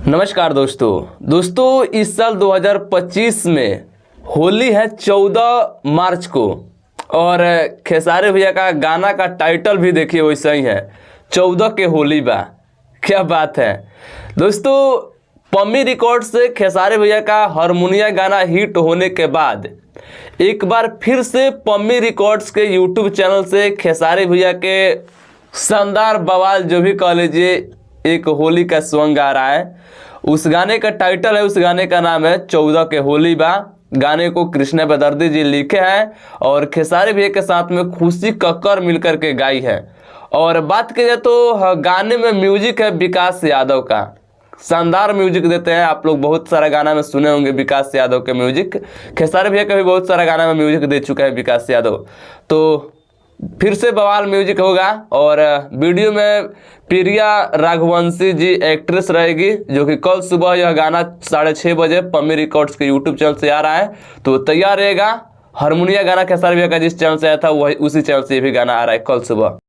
नमस्कार दोस्तों इस साल 2025 में होली है 14 मार्च को। और खेसारी भैया का गाना का टाइटल भी देखिए वैसा ही है, 14 के होली बा। क्या बात है दोस्तों। पम्मी रिकॉर्ड से खेसारी भैया का हारमोनिया गाना हिट होने के बाद एक बार फिर से पम्मी रिकॉर्ड्स के यूट्यूब चैनल से खेसारी भैया के शानदार बवाल जो भी कह लीजिए एक होली का सॉन्ग आ रहा है। उस गाने का टाइटल है, उस गाने का नाम है 14 के होली बा। गाने को कृष्णा बेदर्दी जी लिखे हैं और खेसारी भैया के साथ में खुशी कक्कर मिलकर के गाई है। और बात करें तो गाने में म्यूजिक है विकास यादव का, शानदार म्यूजिक देते हैं। आप लोग बहुत सारा गाना में सुने होंगे विकास यादव के म्यूजिक। खेसारी भैया का भी बहुत सारा गाना में म्यूजिक दे चुका है विकास यादव। तो फिर से बवाल म्यूजिक होगा और वीडियो में प्रिया राघवंशी जी एक्ट्रेस रहेगी, जो कि कल सुबह यह गाना 6:30 बजे पम्मी रिकॉर्ड्स के यूट्यूब चैनल से आ रहा है। तो तैयार रहेगा। हारमोनिया गाना खेसारी भैया का जिस चैनल से आया था वही उसी चैनल से ये भी गाना आ रहा है कल सुबह।